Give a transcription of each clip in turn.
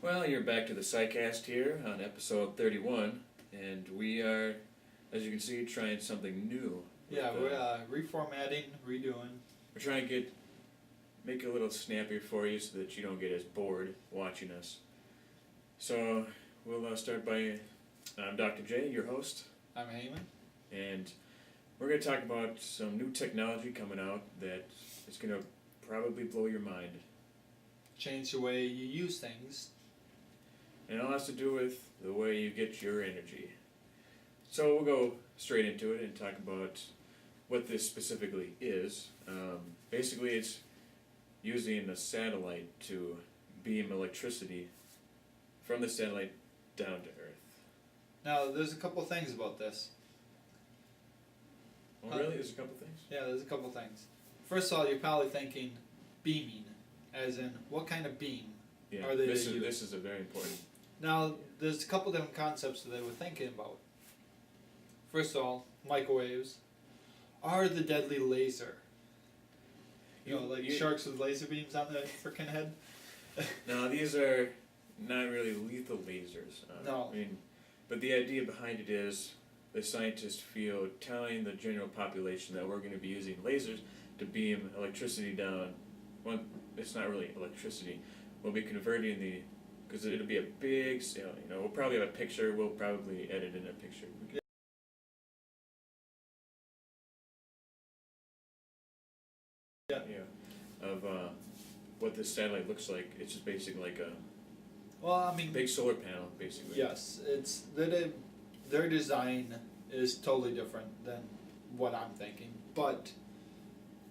Well, you're back to the SciCast here on episode 31, and we are, as you can see, trying something new. Yeah, we're reformatting, redoing. We're trying to make it a little snappier for you so that you don't get as bored watching us. So, we'll start by, I'm Dr. J, your host, I'm Heyman. and we're going to talk about some new technology coming out that is going to probably blow your mind. Change the way you use things. And it all has to do with the way you get your energy. So we'll go straight into it and talk about what this specifically is. Basically, it's using a satellite to beam electricity from the satellite down to Earth. Now, there's a couple things about this. Oh, really? There's a couple things? Yeah, there's a couple things. First of all, you're probably thinking beaming, as in what kind of beam are they this use? is a very important. Now, there's a couple different concepts that they were thinking about. First of all, microwaves are the deadly laser. You know, like sharks with laser beams on their freaking head. No, these are not really lethal lasers. No. I mean, but the idea behind it is the scientists feel telling the general population that we're going to be using lasers to beam electricity down. Well, it's not really electricity. We'll be converting because it'll be a big, we'll probably have a picture. We'll probably edit in a picture. Of what this satellite looks like. It's just basically like a big solar panel, basically. Yes, it's their design is totally different than what I'm thinking, but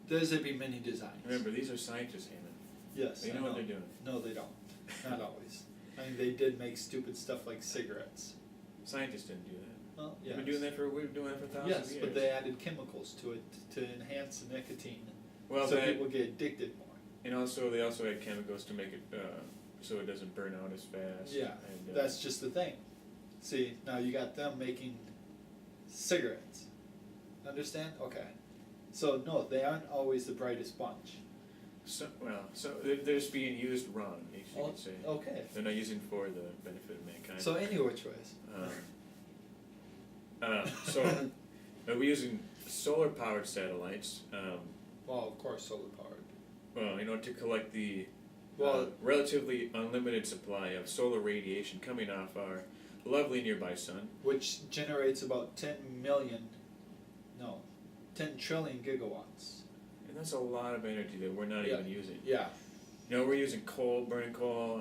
there's going to be many designs. Remember, these are scientists, Heyman. Yes, they know what they're doing. No, they don't. Not always. I mean, they did make stupid stuff like cigarettes. Scientists didn't do that. Well, yes. We've been doing that for thousands of years. Yes, but they added chemicals to it to enhance the nicotine, well, so people get addicted more. And they also add chemicals to make it so it doesn't burn out as fast. Yeah, and, that's just the thing. See, now you got them making cigarettes. Understand? Okay. So no, they aren't always the brightest bunch. So they're just being used wrong, you could say. Okay. They're not using for the benefit of mankind. So any which ways. So we're using solar-powered satellites. Well, of course, solar powered. Well, to collect the relatively unlimited supply of solar radiation coming off our lovely nearby sun, which generates about 10 trillion gigawatts. And that's a lot of energy that we're not even using. Yeah. We're using burning coal,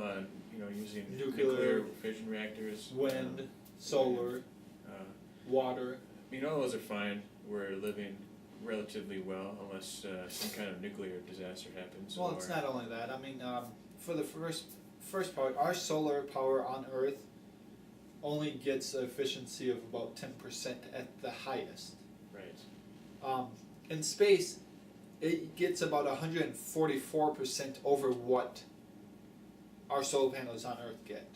using nuclear fission reactors. Wind, solar, water. All those are fine. We're living relatively well, unless some kind of nuclear disaster happens. Well, it's not only that. I mean, for the first part, our solar power on Earth only gets an efficiency of about 10% at the highest. Right. In space, it gets about 144% over what our solar panels on Earth get.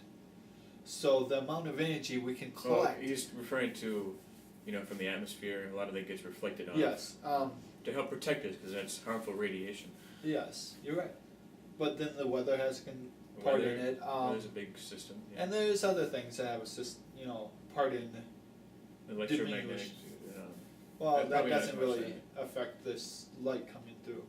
So the amount of energy we can collect. Well, he's referring to, from the atmosphere. A lot of that gets reflected on. Yes. To help protect us, because that's harmful radiation. Yes, you're right. But then the weather has part in it. There's a big system. Yeah. And there's other things that have a system, part in electromagnetic. Well, that doesn't really affect this light coming through.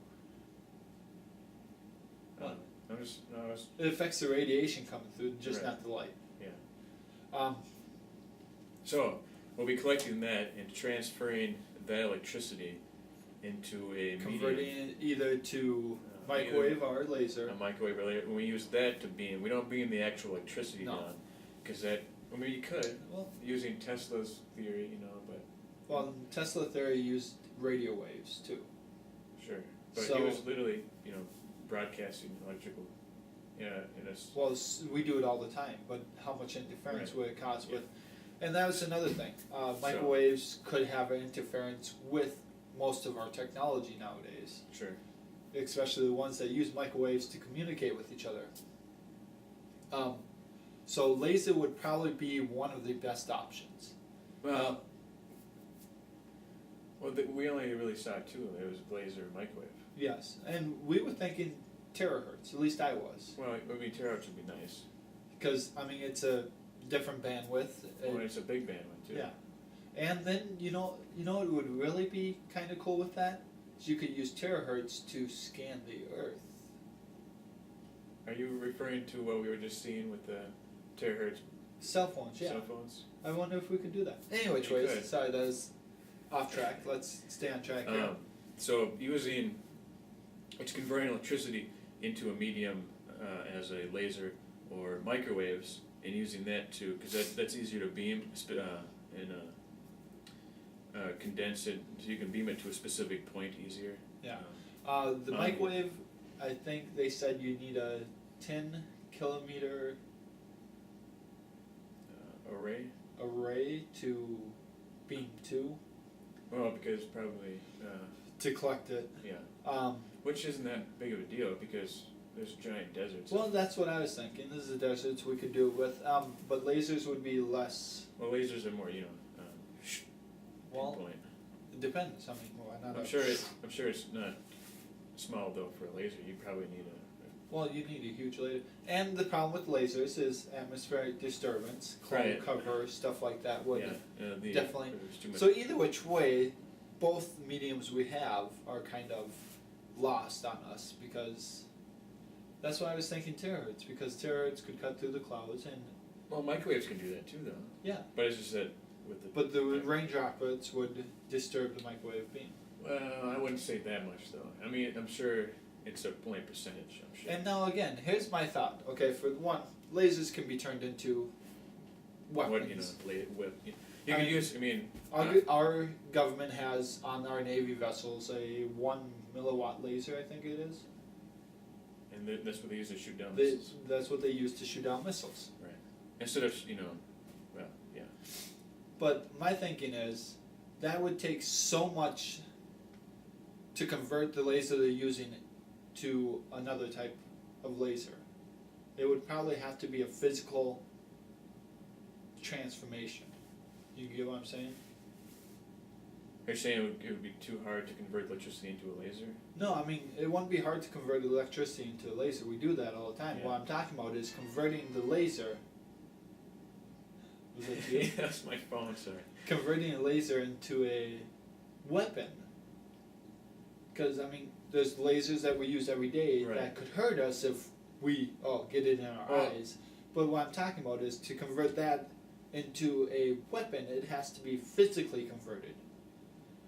It affects the radiation coming through, just not the light. Yeah. So we'll be collecting that and transferring that electricity into a converting it either to microwave or laser. A microwave or laser. When we use that to beam, we don't beam the actual electricity down, because you could, using Tesla's theory, but. Well, Tesla theory used radio waves too. Sure, but he was literally, broadcasting electrical. Well, we do it all the time, but how much interference would it cause with? And that was another thing. Microwaves could have an interference with most of our technology nowadays. Sure. Especially the ones that use microwaves to communicate with each other. So laser would probably be one of the best options. Well, we only really saw two. There was laser and microwave. Yes, and we were thinking terahertz. At least I was, Well, I mean, terahertz would be nice. because I mean it's a different bandwidth. Oh, and it's a big bandwidth too. Yeah, and then you know it would really be kind of cool with that. Is you could use terahertz to scan the Earth. Are you referring to what we were just seeing with the terahertz Cell phones, yeah. cell phones? I wonder if we could do that. Anyway, You choice. could. Sorry, that was off track. Let's stay on track here. So it's converting electricity into a medium as a laser or microwaves, and using that to, because that's easier to beam and condense it, so you can beam it to a specific point easier. Yeah. The microwave, I think they said you need a 10 kilometer array to beam to. Well, because probably To collect it. yeah. Which isn't that big of a deal because there's giant deserts. Well, that's what I was thinking. This is the deserts we could do it with, but lasers would be less. Well, lasers are more, Well, pinpoint. it depends. I mean, well, not. I'm sure it's not small though for a laser. You probably need a. Well, you need a huge laser, and the problem with lasers is atmospheric disturbance, cloud Right. cover, stuff like that would definitely. There's too much. So either which way, both mediums we have are kind of lost on us because that's why I was thinking terahertz, because terahertz could cut through the clouds and Well, microwaves can do that too, though. yeah. But it's just that with the. But the rain droplets would disturb the microwave beam. Well, I wouldn't say that much though. I mean, I'm sure it's a only percentage. I'm sure. And now again, here's my thought. Okay, for one, lasers can be turned into weapons. You can use. I mean. Our government has on our Navy vessels a 1 milliwatt laser, I think it is. And that's what they use to shoot down missiles. That's what they use to shoot down missiles. Right. Instead of well, yeah. But my thinking is that would take so much to convert the laser they're using to another type of laser. It would probably have to be a physical transformation. You get what I'm saying? You're saying it would be too hard to convert electricity into a laser? No, I mean, it wouldn't be hard to convert electricity into a laser. We do that all the time. Yeah. What I'm talking about is converting the laser. Was that you? That's my phone, sorry. Converting a laser into a weapon. Because, I mean, there's lasers that we use every day Right. that could hurt us if we, get it in our eyes. But what I'm talking about is to convert that into a weapon, it has to be physically converted.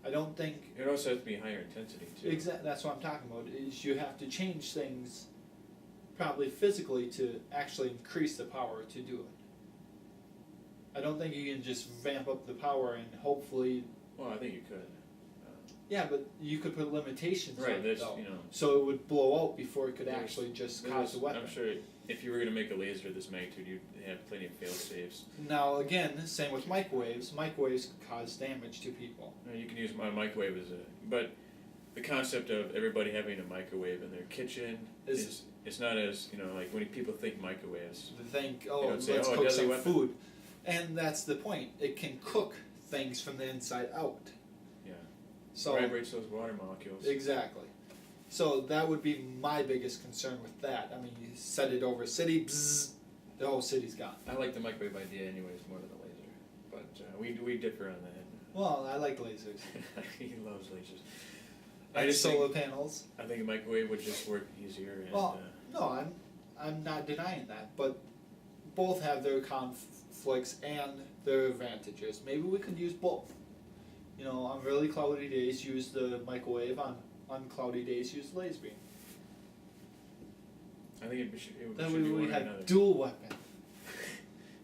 I don't think... It also has to be higher intensity, too. That's what I'm talking about, is you have to change things probably physically to actually increase the power to do it. I don't think you can just vamp up the power and hopefully... Well, I think you could. Yeah, but you could put limitations on it, though. So it would blow out before it could actually just cause a weapon. I'm sure if you were going to make a laser of this magnitude, you'd have plenty of fail-safes. Now, again, same with microwaves. Microwaves could cause damage to people. You can use my microwave as but the concept of everybody having a microwave in their kitchen is it's not as, like when people think microwaves. They think, let's let's cook deadly some weapon. food. And that's the point. It can cook things from the inside out. Yeah. So Vibrates those water molecules. Exactly. So that would be my biggest concern with that. I mean, you set it over a city, bzzz, the whole city's gone. I like the microwave idea anyways more than the laser, but we differ on that. Well, I like lasers. He loves lasers. And solar panels. I think a microwave would just work easier. And, Well, no, I'm not denying that, but both have their conflicts and their advantages. Maybe we could use both. On really cloudy days, use the microwave. On uncloudy days, use the laser beam. I think it should Then be we one or have another. dual weapon.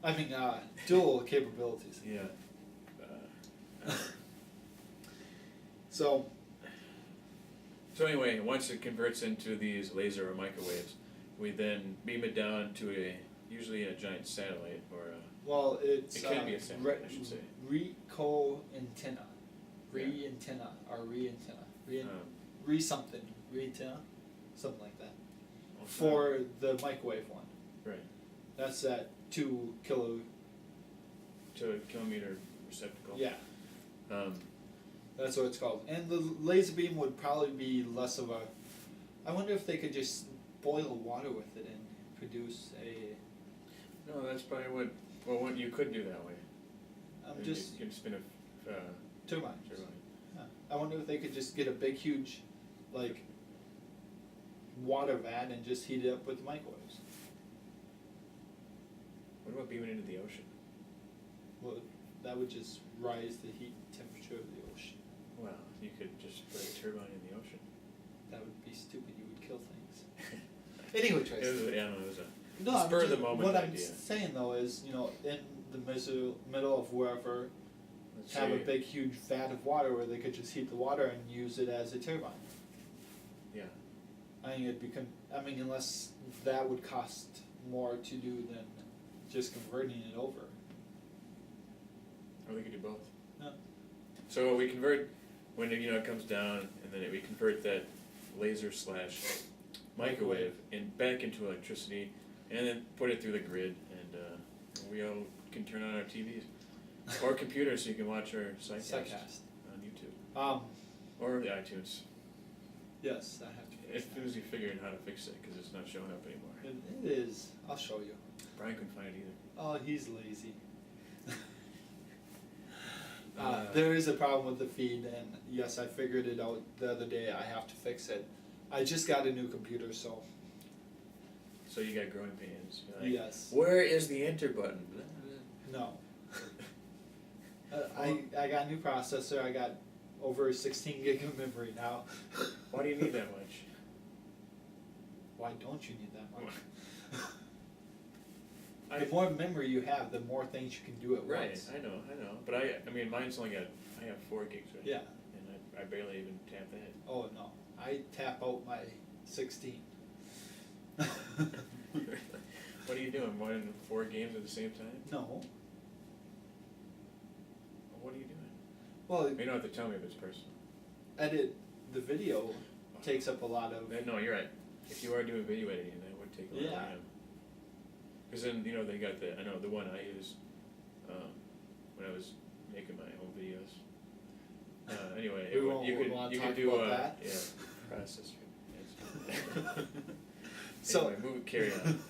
I mean, dual capabilities. Yeah. So anyway, once it converts into these laser or microwaves, we then beam it down to usually a giant satellite or well, it's it can be a satellite, I should say. Re-antenna, re-antenna, re-something, re-antenna, something like that. For the microwave one. Right. That's that 2 kilo. 2 kilometer receptacle. Yeah. That's what it's called. And the laser beam would probably be less of a. I wonder if they could just boil water with it and produce a. No, that's probably what you could do that way. I'm just you can spin a turbine. turbine. Yeah. I wonder if they could just get a big, huge, like, water vat and just heat it up with the microwaves. What about beaming into the ocean? Well, that would just rise the heat temperature of the ocean. Well, you could just put a turbine in the ocean. That would be stupid. You would kill things. Anyway, Tracy. It was a No, spur of the moment what idea. I'm saying though is, in the middle of wherever, Let's have a say- big, huge vat of water where they could just heat the water and use it as a turbine. Yeah. I think it'd be. Unless that would cost more to do than just converting it over. Or we could do both. Yeah. So we convert when it comes down, and then we convert that laser / microwave back into electricity, and then put it through the grid, and we all can turn on our TVs or computers, so you can watch our sidecast on YouTube or the iTunes. Yes, I have to fix As soon as you figure out how to fix it, because it's not showing up anymore. that. It is. I'll show you. Brian couldn't find it either. Oh, he's lazy. There is a problem with the feed, and yes, I figured it out the other day. I have to fix it. I just got a new computer, so So you got growing pains. You're like, yes. where is the enter button? No. I got a new processor. I got over 16 gig of memory now. Why do you need that much? Why don't you need that much? I- The more memory you have, the more things you can do at Right, once. I know. But I mean, mine's only got, I have 4 gigs right Yeah. and I barely even tap that. Oh no, I tap out my 16. What are you doing? More than 4 games at the same time? No. Well, what are you doing? Well, You don't have to tell me if it's personal. the video takes up a lot of. No, you're right. If you are doing video editing, that would take a lot of Yeah. time. Because then, they got the one I used when I was making my own videos. Anyway, We won't- you we could won't you talk could do about that. Yeah, processor. Yes. So anyway, carry on.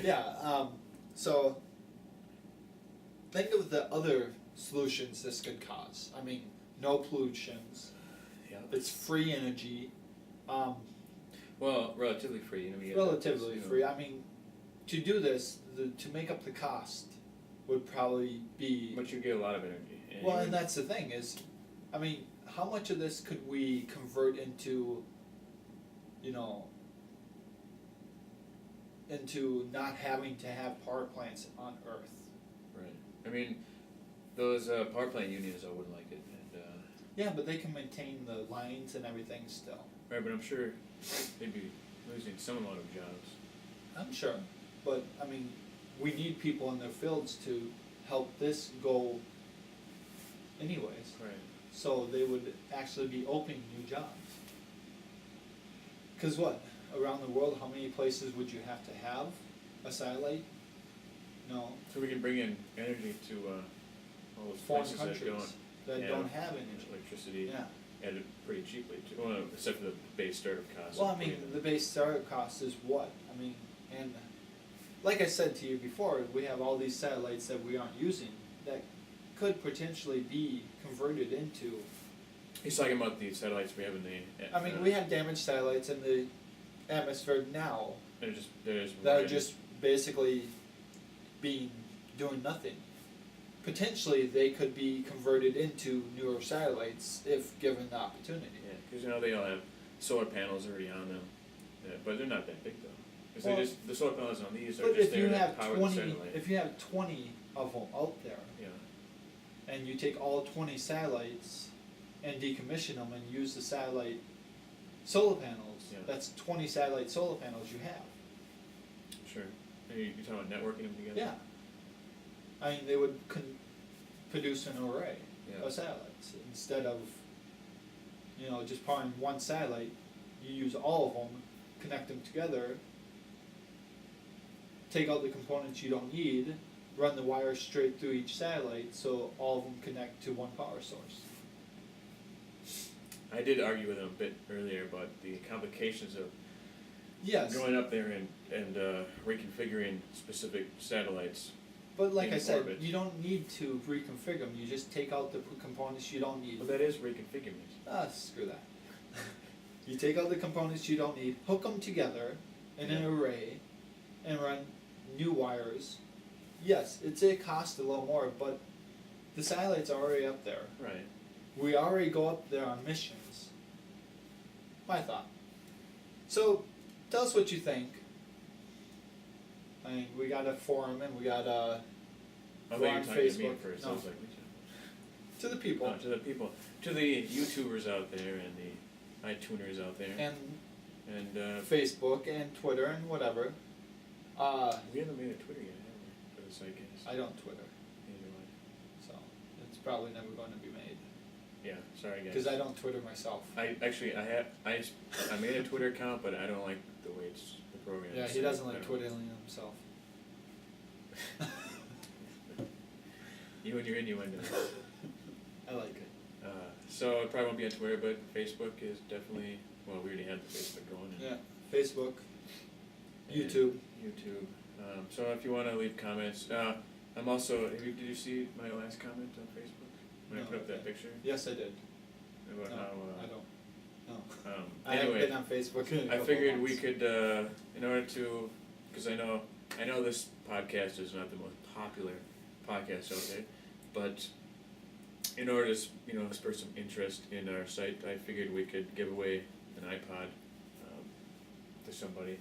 yeah, so think of the other solutions this could cause. I mean, no pollutions. Yeah. It's free energy. Well, relatively free. We get Relatively that, free. I mean, to do this, to make up the cost would probably be. But you get a lot of energy. Well, and that's the thing is, I mean, how much of this could we convert into not having to have power plants on Earth? Right. I mean, those power plant unions, I wouldn't like it. And, Yeah, but they can maintain the lines and everything still. right, but I'm sure they'd be losing some amount of jobs. I'm sure, but I mean, we need people in their fields to help this go anyways. Right. So they would actually be opening new jobs. Because what? Around the world, how many places would you have to have a satellite? No. So we can bring in energy to all those Foreign places countries that that don't have energy. electricity Yeah. at it pretty cheaply too. Well, except for the base startup costs. Well, I mean, the base startup cost is what? I mean, and like I said to you before, we have all these satellites that we aren't using that could potentially be converted into. He's talking about the satellites we have in the. I mean, we have damaged satellites in the atmosphere now They're just that are right. just basically doing nothing. Potentially, they could be converted into newer satellites if given the opportunity. Yeah, because they all have solar panels already on them, but they're not that big though. Because Well, the solar panels on these are But just if you there to have power the 20, satellite. if you have 20 of them out there, Yeah. and you take all 20 satellites and decommission them and use the satellite solar panels, Yeah. that's 20 satellite solar panels you have. Sure. You're talking about networking them together. Yeah. I mean, they would produce an array Yeah. of satellites instead of, just powering one satellite. You use all of them, connect them together, take out the components you don't need, run the wires straight through each satellite, so all of them connect to one power source. I did argue with him a bit earlier about the complications of Yes. going up there and reconfiguring specific satellites. But like in I said, orbit. you don't need to reconfigure them. You just take out the components you don't need. Well, that is reconfiguring. Screw that. You take out the components you don't need, hook them together in an array, and run new wires. Yes, it costs a little more, but the satellites are already up there. Right. We already go up there on missions. My thought. So, tell us what you think. I mean, we got a forum and we got a. I Go thought you on were talking to me Facebook. first. No. I was like, To the people. to the people, to the YouTubers out there and the iTuners out there, And and Facebook and Twitter and whatever. we haven't made a Twitter yet, have we? For the Sidecast. I don't Twitter, Neither do I. so it's probably never going to be made. Yeah, sorry guys. Because I don't Twitter myself. I made a Twitter account, but I don't like the way the program. Yeah, is he set up. doesn't I like don't- Twittering himself. You and your innuendo. I like it. So it probably won't be on Twitter, but Facebook is definitely, well, we already had the Facebook going. And, Yeah, Facebook, and YouTube. YouTube. So if you want to leave comments, I'm also, did you see my last comment on Facebook? When I No, put up that okay. picture? Yes, I did. About No, how, I don't. No. I anyway, haven't been on Facebook in a I couple figured months. we could, in order to, because I know this podcast is not the most popular podcast out there, but in order to spur some interest in our site, I figured we could give away an iPod to somebody.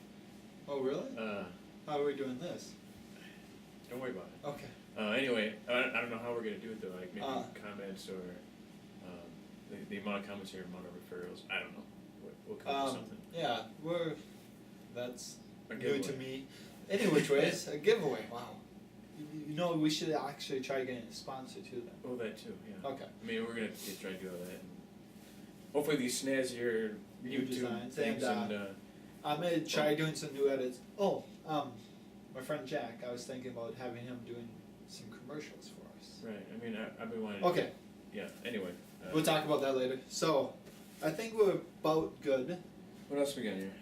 Oh, really? Uh, How are we doing this? don't worry about it. Okay. Anyway, I don't know how we're gonna do it though. Like maybe comments or the amount of comments or amount of referrals. I don't know. We'll come up with something. Yeah, that's A new giveaway. to me. Any which ways, a giveaway. Wow. You know, we should actually try getting a sponsor too then. Oh, that too. Yeah. Okay. I mean, we're gonna try to do all that. And hopefully, these snazzier New YouTube designs things and, I'm gonna try doing some new edits. Oh, my friend Jack, I was thinking about having him doing some commercials for us. right. I mean, I've been wanting. Okay, Yeah. Anyway. we'll talk about that later. So, I think we're about good. What else we got here?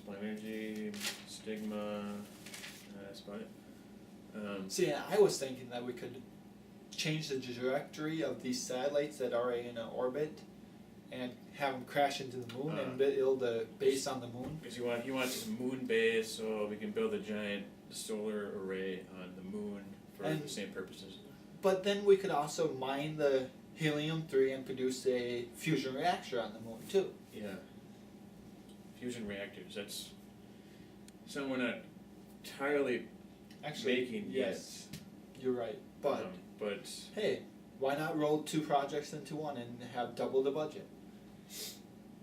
BeamEnergy, Stigma. That's about it. See, I was thinking that we could change the trajectory of these satellites that are in an orbit and have them crash into the moon and build a base on the moon. Because he wants a moon base, so we can build a giant solar array on the moon for And- the same purposes. But then we could also mine the helium-3 and produce a fusion reactor on the moon too. Yeah. Fusion reactors. That's something we're not entirely Actually, making yes, yet. you're right. But But hey, why not roll two projects into one and have double the budget?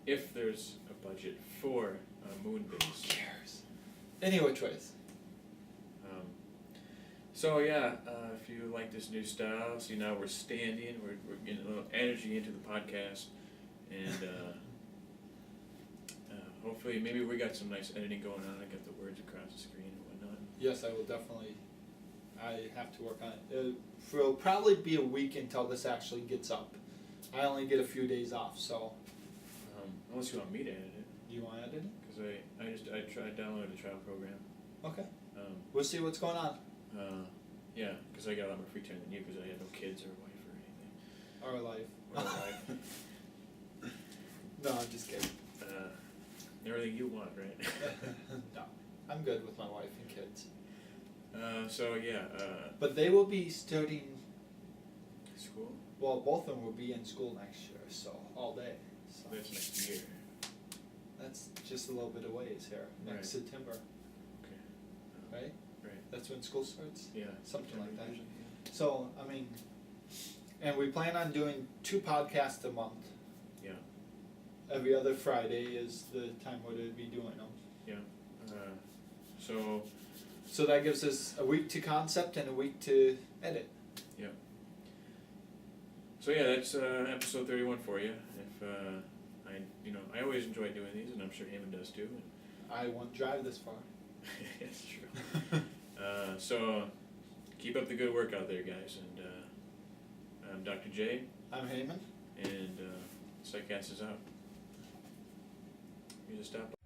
if there's a budget for a moon Who base. cares? Any which ways. So yeah, if you like this new style, see now we're standing, we're getting a little energy into the podcast, and hopefully maybe we got some nice editing going on. I got the words across the screen and whatnot. Yes, I will definitely. I have to work on it. It'll probably be a week until this actually gets up. I only get a few days off, so. Unless you want me to edit it, Do you want to edit it? because I downloaded a trial program. Okay. Um, We'll see what's going on. yeah, because I got a lot more free time than you because I had no kids or wife or anything. Our life. Or a wife. No, I'm just kidding. Everything you want, right? No, I'm good with my wife and kids. So yeah, But they will be starting. school. Well, both of them will be in school next year, so all day. So That's next year. that's just a little bit of ways here. Next Right. September, Okay. right? Right. That's when school starts. Yeah. Something like that. Usually, So I mean, and we plan on doing 2 podcasts a month. yeah. Every other Friday is the time where we'll be doing them. Yeah. So So that gives us a week to concept and a week to edit. yeah, that's episode 31 for you. If I always enjoy doing these, and I'm sure Heyman does too. And I won't drive this far. it's true. So keep up the good work out there, guys. And I'm Dr. J, I'm Heyman. and Psychcast is out. You just stop.